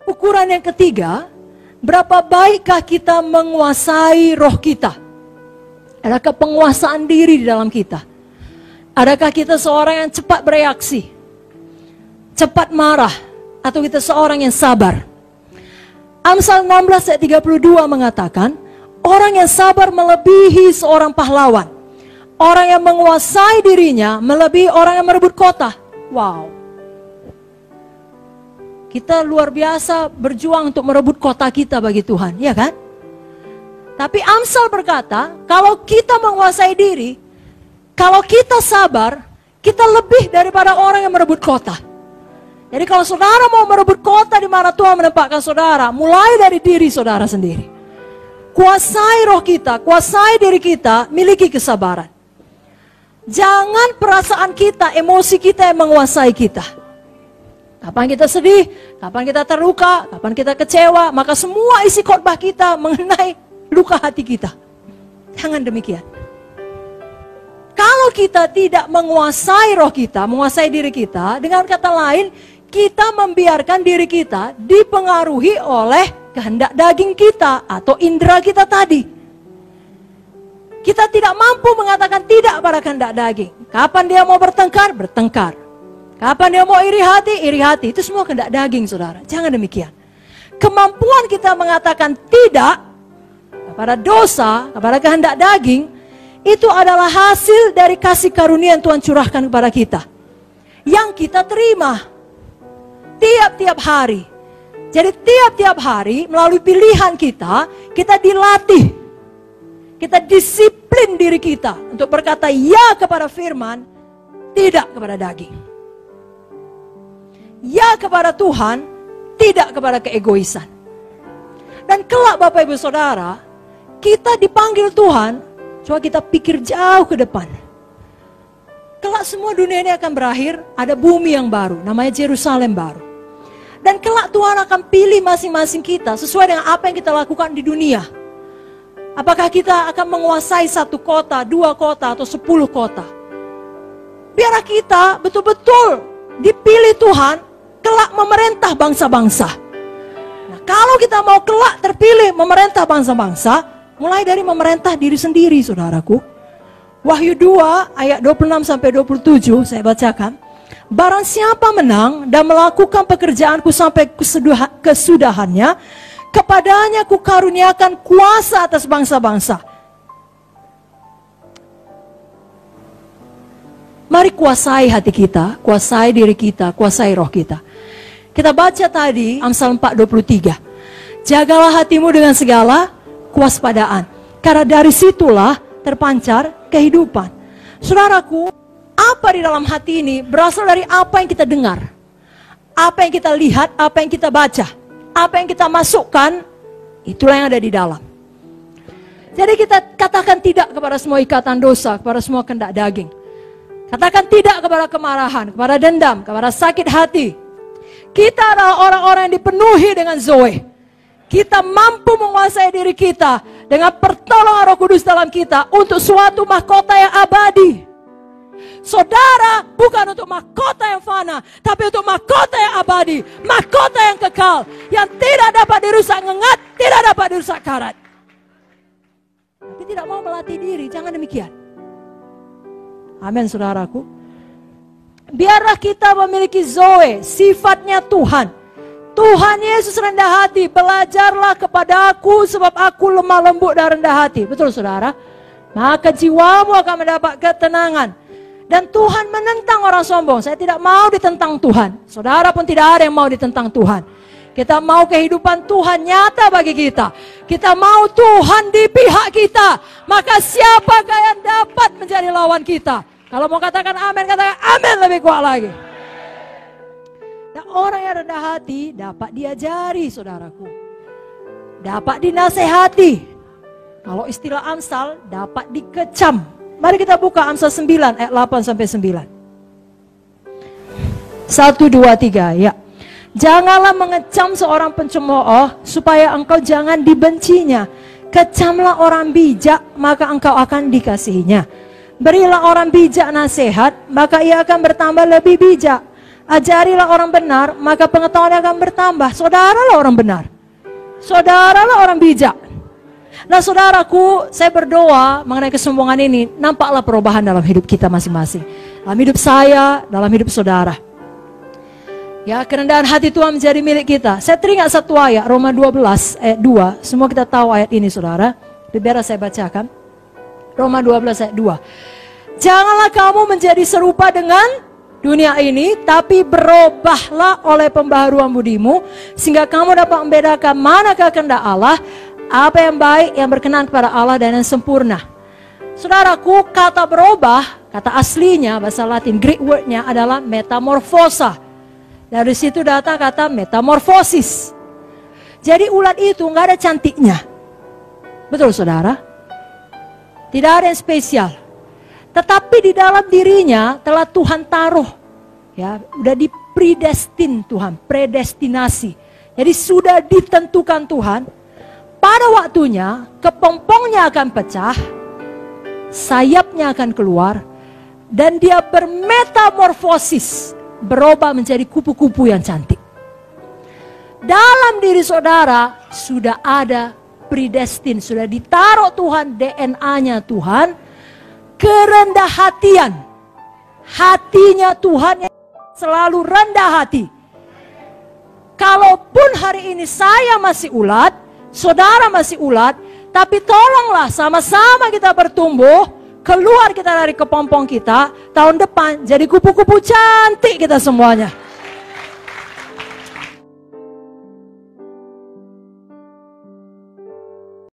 Ukuran yang ketiga, berapa baikkah kita menguasai roh kita? Adakah penguasaan diri di dalam kita? Adakah kita seorang yang cepat bereaksi, cepat marah, atau kita seorang yang sabar? Amsal 16 ayat 32 mengatakan, orang yang sabar melebihi seorang pahlawan. Orang yang menguasai dirinya melebihi orang yang merebut kota. Wow. Kita luar biasa berjuang untuk merebut kota kita bagi Tuhan, ya kan? Tapi Amsal berkata, kalau kita menguasai diri, kalau kita sabar, kita lebih daripada orang yang merebut kota. Jadi kalau saudara mau merebut kota di mana Tuhan menempatkan saudara, mulai dari diri saudara sendiri. Kuasai roh kita, kuasai diri kita, miliki kesabaran. Jangan perasaan kita, emosi kita yang menguasai kita. Kapan kita sedih, kapan kita terluka, kapan kita kecewa, maka semua isi khotbah kita mengenai luka hati kita. Jangan demikian. Kalau kita tidak menguasai roh kita, menguasai diri kita, dengan kata lain, kita membiarkan diri kita dipengaruhi oleh kehendak daging kita atau indera kita tadi. Kita tidak mampu mengatakan tidak pada kehendak daging. Kapan dia mau bertengkar, bertengkar. Kapan dia mau iri hati, itu semua kehendak daging, saudara. Jangan demikian. Kemampuan kita mengatakan tidak kepada dosa, kepada kehendak daging, itu adalah hasil dari kasih karunia yang Tuhan curahkan kepada kita, yang kita terima tiap-tiap hari. Jadi tiap-tiap hari melalui pilihan kita, kita dilatih, kita disiplin diri kita untuk berkata ya kepada firman, tidak kepada daging. Ya kepada Tuhan, tidak kepada keegoisan. Dan kelak Bapak Ibu Saudara, kita dipanggil Tuhan, coba kita pikir jauh ke depan. Kelak semua dunia ini akan berakhir, ada bumi yang baru, namanya Yerusalem baru. Dan kelak Tuhan akan pilih masing-masing kita sesuai dengan apa yang kita lakukan di dunia. Apakah kita akan menguasai 1 kota, 2 kota, atau 10 kota? Biarlah kita betul-betul dipilih Tuhan, kelak memerintah bangsa-bangsa. Nah, kalau kita mau kelak terpilih memerintah bangsa-bangsa, mulai dari memerintah diri sendiri, saudaraku. Wahyu 2 ayat 26-27 saya bacakan. Barang siapa menang dan melakukan pekerjaanku sampai kesudahannya, kepadanya kukaruniakan kuasa atas bangsa-bangsa. Mari kuasai hati kita, kuasai diri kita, kuasai roh kita. Kita baca tadi Amsal 4:23. Jagalah hatimu dengan segala kewaspadaan, karena dari situlah terpancar kehidupan. Saudaraku, apa di dalam hati ini berasal dari apa yang kita dengar, apa yang kita lihat, apa yang kita baca, apa yang kita masukkan, itulah yang ada di dalam. Jadi kita katakan tidak kepada semua ikatan dosa, kepada semua kehendak daging. Katakan tidak kepada kemarahan, kepada dendam, kepada sakit hati. Kita adalah orang-orang yang dipenuhi dengan Zoe. Kita mampu menguasai diri kita dengan pertolongan Roh Kudus dalam kita untuk suatu mahkota yang abadi. Saudara bukan untuk mahkota yang fana, tapi untuk mahkota yang abadi, mahkota yang kekal, yang tidak dapat dirusak ngengat, tidak dapat dirusak karat. Tapi tidak mau melatih diri, jangan demikian. Amin, saudaraku. Biarlah kita memiliki Zoe, sifatnya Tuhan. Tuhan Yesus rendah hati, belajarlah kepada aku sebab aku lemah lembut dan rendah hati. Betul saudara? Maka jiwamu akan mendapat ketenangan. Dan Tuhan menentang orang sombong. Saya tidak mau ditentang Tuhan. Saudara pun tidak ada yang mau ditentang Tuhan. Kita mau kehidupan Tuhan nyata bagi kita. Kita mau Tuhan di pihak kita. Maka siapakah yang dapat menjadi lawan kita? Kalau mau katakan amin, katakan amin lebih kuat lagi. Dan orang yang rendah hati dapat diajari, saudaraku. Dapat dinasehati. Kalau istilah Amsal, dapat dikecam. Mari kita buka Amsal 9 ayat 8-9. 1, 2, 3 ya. Janganlah mengecam seorang pencemooh supaya engkau jangan dibencinya. Kecamlah orang bijak, maka engkau akan dikasihinya. Berilah orang bijak nasihat, maka ia akan bertambah lebih bijak. Ajarilah orang benar, maka pengetahuan akan bertambah. Saudaralah orang benar. Saudaralah orang bijak. Nah saudaraku, saya berdoa mengenai kesombongan ini, nampaklah perubahan dalam hidup kita masing-masing. Dalam hidup saya, dalam hidup saudara. Ya, kerendahan hati Tuhan menjadi milik kita. Saya teringat satu ayat, Roma 12 ayat 2. Semua kita tahu ayat ini saudara. Biar saya bacakan. Roma 12 ayat 2. Janganlah kamu menjadi serupa dengan dunia ini, tapi berubahlah oleh pembaharuan budimu, sehingga kamu dapat membedakan manakah kehendak Allah, apa yang baik, yang berkenan kepada Allah, dan yang sempurna. Saudaraku, kata berubah, kata aslinya bahasa Latin, Greek wordnya adalah metamorfosa. Dari situ datang kata metamorfosis. Jadi ulat itu nggak ada cantiknya. Betul saudara? Tidak ada yang spesial. Tetapi di dalam dirinya telah Tuhan taruh, ya, udah dipredestin Tuhan, predestinasi. Jadi sudah ditentukan Tuhan. Pada waktunya, kepompongnya akan pecah, sayapnya akan keluar, dan dia bermetamorfosis, berubah menjadi kupu-kupu yang cantik. Dalam diri saudara sudah ada predestin, sudah ditaruh Tuhan, DNA-nya Tuhan, kerendah hatian. Hatinya Tuhan yang selalu rendah hati. Kalaupun hari ini saya masih ulat, saudara masih ulat, tapi tolonglah sama-sama kita bertumbuh, keluar kita dari kepompong kita, tahun depan jadi kupu-kupu cantik kita semuanya.